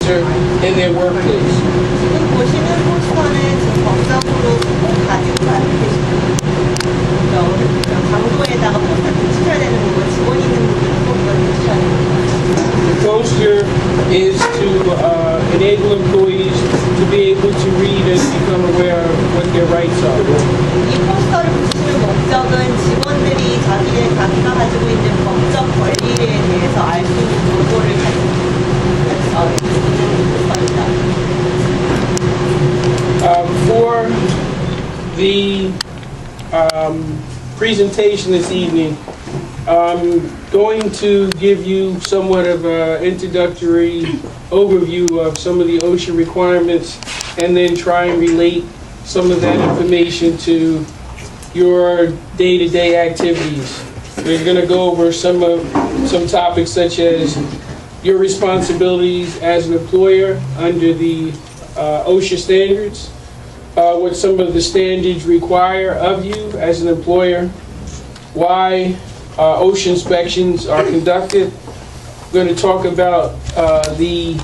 cancer in their workplace. 지금 보시는 포스터는 지금 법적으로 가지고 가는 계시는 강도에다가 포스터 붙이셔야 되는 거고 직원이 있는 분들은 꼭 이걸 붙이셔야 되는 거예요. The poster is to enable employees to be able to read and become aware of what their rights are. 이 포스터를 붙이는 목적은 직원들이 자기가 가지고 있는 법적 권리에 대해서 알 수 있는 정보를 가지고 있는 포스터입니다. For the presentation this evening, I'm going to give you somewhat of an introductory overview of some of the OSHA requirements and then try and relate some of that information to your day-to-day activities. We're going to go over some topics such as your responsibilities as an employer under the OSHA standards, what some of the standards require of you as an employer, why OSHA inspections are conducted. We're going to talk about the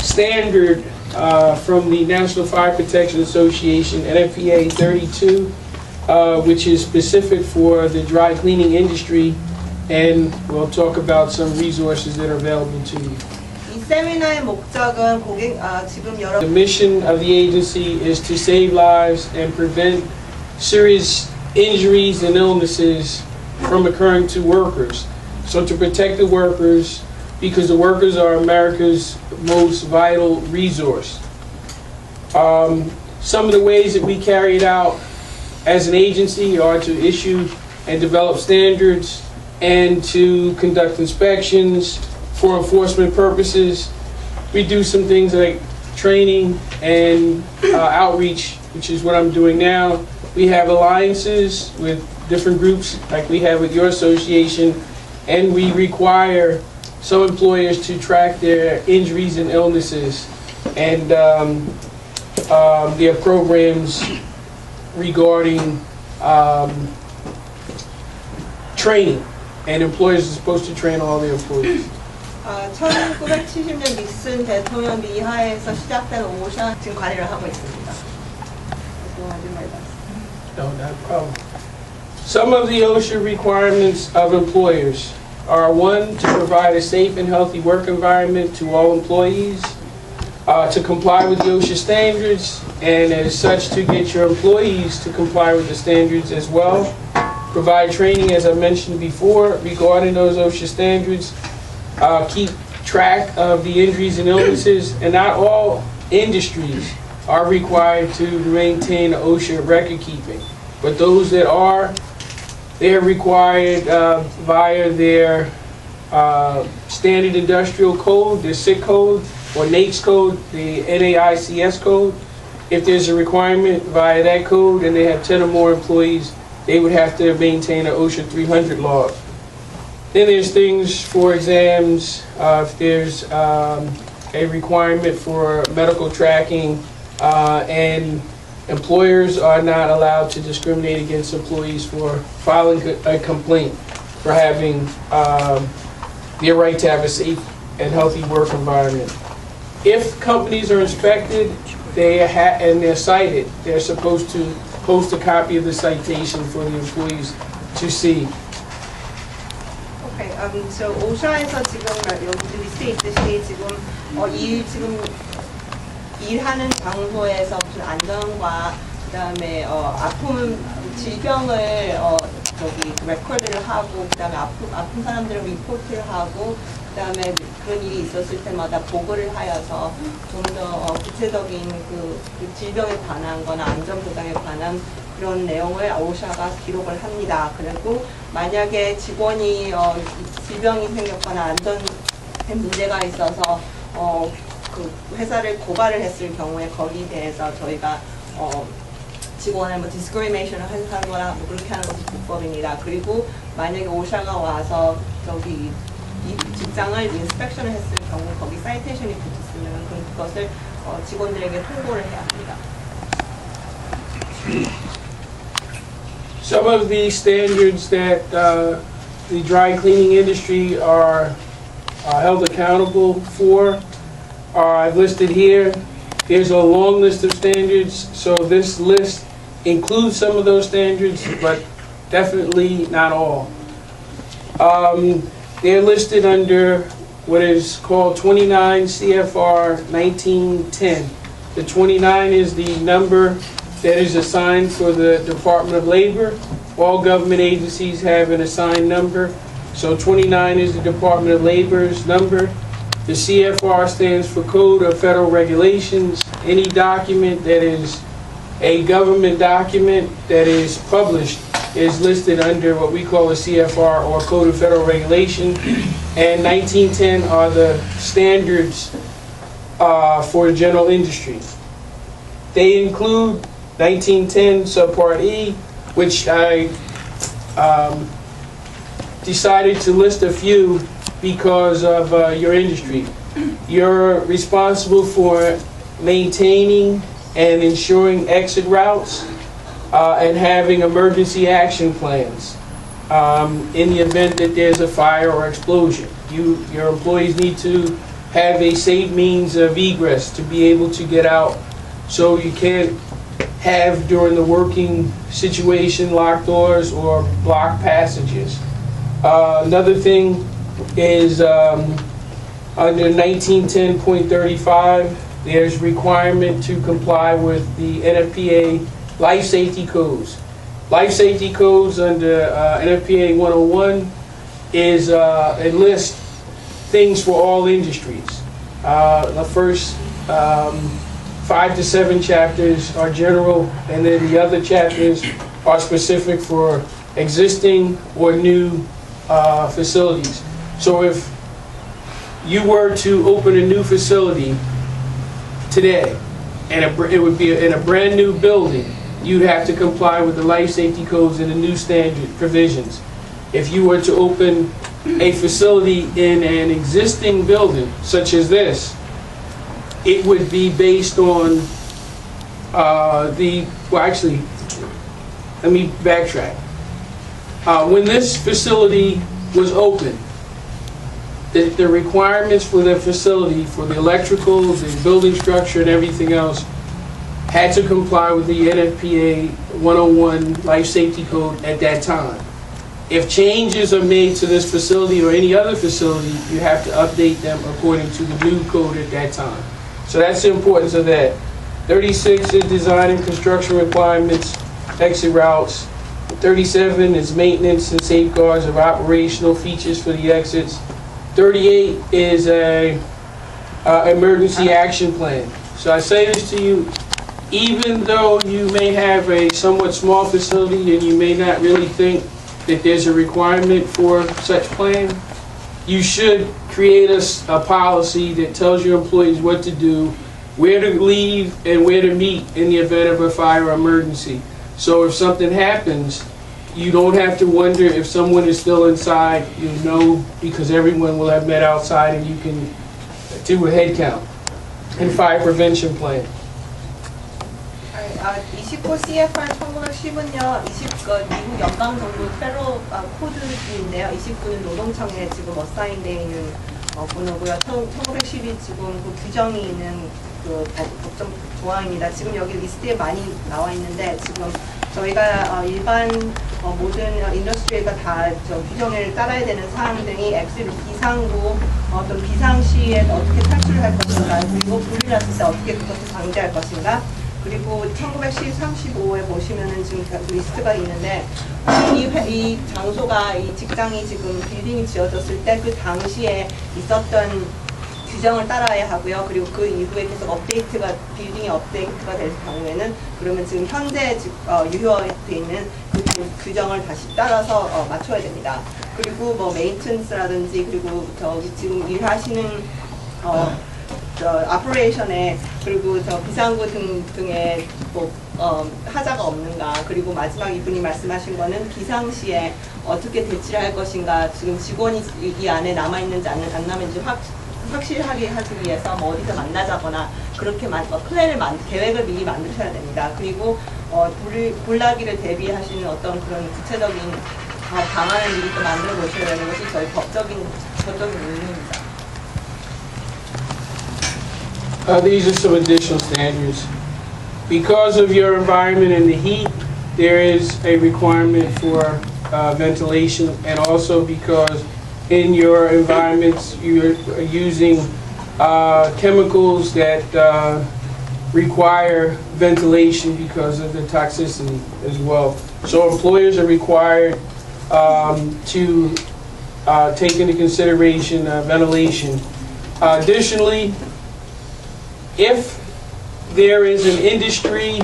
standard from the National Fire Protection Association, NFPA 32, which is specific for the dry cleaning industry, and we'll talk about some resources that are available to you. 이 세미나의 목적은 지금 The mission of the agency is to save lives and prevent serious injuries and illnesses from occurring to workers. So to protect the workers, because the workers are America's most vital resource. Some of the ways that we carry it out as an agency are to issue and develop standards and to conduct inspections for enforcement purposes. We do some things like training and outreach, which is what I'm doing now. We have alliances with different groups like we have with your association, and we require some employers to track their injuries and illnesses, and their programs regarding training, and employers are supposed to train all their employees. 1970년 닉슨 대통령 미하에서 시작된 오샤 지금 관리를 하고 있습니다. No, not a problem. Some of the OSHA requirements of employers are: one, to provide a safe and healthy work environment to all employees, to comply with the OSHA standards, and as such to get your employees to comply with the standards as well. Provide training, as I mentioned before, regarding those OSHA standards. Keep track of the injuries and illnesses, and not all industries are required to maintain OSHA record keeping, but those that are, they're required via their standard industrial code, their SIC code, or NAICS code, the NAICS code. If there's a requirement via that code and they have 10 or more employees, they would have to maintain an OSHA 300 log. Then there's things for exams, if there's a requirement for medical tracking, and employers are not allowed to discriminate against employees for filing a complaint for having their right to have a safe and healthy work environment. If companies are inspected and they're cited, they're supposed to post a copy of the citation for the employees to see. So 오샤에서 지금 여기 리스트에 있듯이 지금 일하는 장소에서 무슨 안전과 그다음에 아픔 질병을 레코드를 하고 그다음에 아픈 사람들을 리포트를 하고 그다음에 그런 일이 있었을 때마다 보고를 하여서 좀 더 구체적인 그 질병에 관한 거나 안전 보장에 관한 그런 내용을 오샤가 기록을 합니다. 그리고 만약에 직원이 질병이 생겼거나 안전 문제가 있어서 그 회사를 고발을 했을 경우에 거기에 대해서 저희가 직원을 discrimination을 하는 거나 그렇게 하는 것이 불법입니다. 그리고 만약에 오샤가 와서 이 직장을 인스펙션을 했을 경우 거기 사이테이션이 붙었으면 그것을 직원들에게 통보를 해야 합니다. Some of the standards that the dry cleaning industry are held accountable for I've listed here. There's a long list of standards, so this list includes some of those standards, but definitely not all. They're listed under what is called 29 CFR 1910. The 29 is the number that is assigned for the Department of Labor. All government agencies have an assigned number. So 29 is the Department of Labor's number. The CFR stands for Code of Federal Regulations. Any document that is a government document that is published is listed under what we call a CFR, or Code of Federal Regulation. And 1910 are the standards for general industry. They include 1910 Subpart E, which I decided to list a few because of your industry. You're responsible for maintaining and ensuring exit routes and having emergency action plans in the event that there's a fire or explosion. Your employees need to have a safe means of egress to be able to get out, so you can't have, during the working situation, locked doors or blocked passages. Another thing is under 1910.35, there's requirement to comply with the NFPA life safety codes. Life safety codes under NFPA 101 is a list things for all industries. The first 5 to 7 chapters are general, and then the other chapters are specific for existing or new facilities. So if you were to open a new facility today, and it would be in a brand new building, you'd have to comply with the life safety codes and the new standard provisions. If you were to open a facility in an existing building, such as this, it would be based on well, actually, let me backtrack. When this facility was open, the requirements for the facility, for the electrical, the building structure, and everything else, had to comply with the NFPA 101 Life Safety Code at that time. If changes are made to this facility or any other facility, you have to update them according to the new code at that time. So that's the importance of that. 36 is design and construction requirements, exit routes. 37 is maintenance and safeguards of operational features for the exits. 38 is a emergency action plan. So I say this to you, even though you may have a somewhat small facility and you may not really think that there's a requirement for such plan, you should create a policy that tells your employees what to do, where to leave, and where to meet in the event of a fire or emergency. So if something happens, you don't have to wonder if someone is still inside. You know, because everyone will have met outside, and you can do a head count and fire prevention plan. 29 CFR 1910은요, 미국 연방정부 페로 코드인데요. 29는 노동청에 지금 어사인되어 있는 번호고요. 1910이 지금 그 규정이 있는 그 법정 조항입니다. 지금 여기 리스트에 많이 나와 있는데, 지금 저희가 일반 모든 인더스트리가 다 저 규정을 따라야 되는 사항들이 엑스 비상구, 어떤 비상시에 어떻게 탈출을 할 것인가, 그리고 불이 났을 때 어떻게 그것을 방지할 것인가, 그리고 1935에 보시면은 지금 리스트가 있는데, 이 장소가, 이 직장이 지금 빌딩이 지어졌을 때 그 당시에 있었던 규정을 따라야 하고요. 그리고 그 이후에 계속 빌딩이 업데이트가 될 경우에는, 그러면 지금 현재 유효되어 있는 그 규정을 다시 따라서 맞춰야 됩니다. 그리고 뭐 메인텐스라든지, 그리고 저기 지금 일하시는 오퍼레이션에, 그리고 비상구 등에 뭐 하자가 없는가, 그리고 마지막 이분이 말씀하신 거는 비상시에 어떻게 대치를 할 것인가, 지금 직원이 이 안에 남아 있는지 안 남아 있는지 확실하게 하기 위해서 뭐 어디서 만나자거나 그렇게 계획을 미리 만드셔야 됩니다. 그리고 불나기를 대비하시는 어떤 그런 구체적인 방안을 미리 또 만들어 보셔야 되는 것이 저희 법적인 의무입니다. These are some additional standards. Because of your environment and the heat, there is a requirement for ventilation, and also because in your environments you're using chemicals that require ventilation because of the toxicity as well. So employers are required to take into consideration ventilation. Additionally, if there is an industry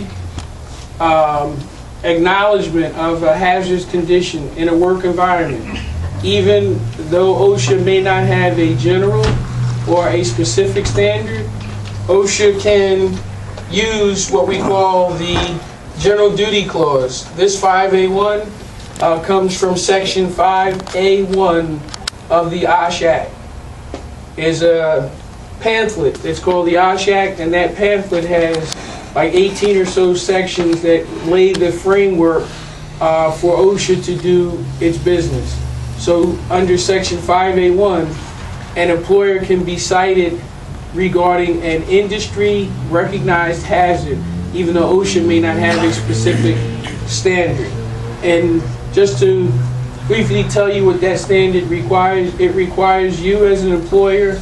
acknowledgement of a hazardous condition in a work environment, even though OSHA may not have a general or a specific standard, OSHA can use what we call the general duty clause. This 5A1 comes from section 5A1 of the OSHA Act. Is a pamphlet. It's called the OSHA Act, and that pamphlet has like 18 or so sections that lay the framework for OSHA to do its business. So under section 5A1, an employer can be cited regarding an industry recognized hazard, even though OSHA may not have a specific standard. And just to briefly tell you what that standard requires, it requires you as an employer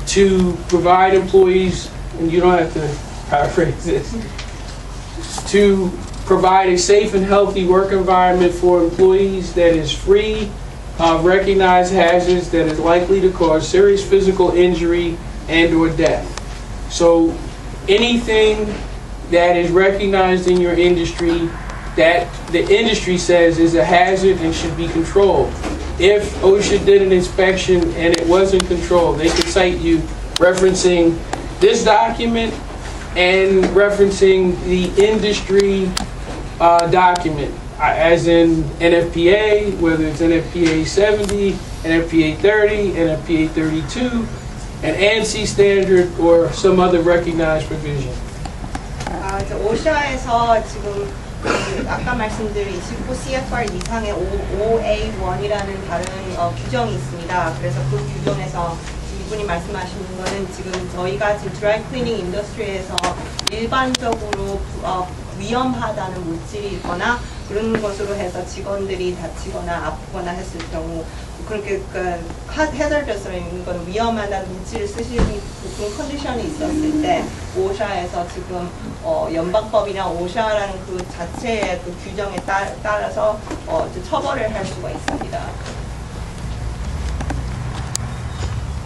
to provide employees, and you don't have to paraphrase this, to provide a safe and healthy work environment for employees that is free of recognized hazards that is likely to cause serious physical injury and or death. So anything that is recognized in your industry that the industry says is a hazard and should be controlled. If OSHA did an inspection and it wasn't controlled, they could cite you referencing this document and referencing the industry document, as in NFPA, whether it's NFPA 70, NFPA 30, NFPA 32, an ANSI standard, or some other recognized provision. OSHA에서 지금 아까 말씀드린 29 CFR 이상의 OA1이라는 다른 규정이 있습니다. 그래서 그 규정에서 이분이 말씀하시는 거는 지금 저희가 지금 드라이 클리닝 인더스트리에서 일반적으로 위험하다는 물질이 있거나 그런 것으로 해서 직원들이 다치거나 아프거나 했을 경우 그렇게 hazardous라는 건 위험하다는 물질을 쓰시는 그런 컨디션이 있었을 때 OSHA에서 지금 연방법이나 OSHA라는 그 자체의 그 규정에 따라서 처벌을 할 수가 있습니다.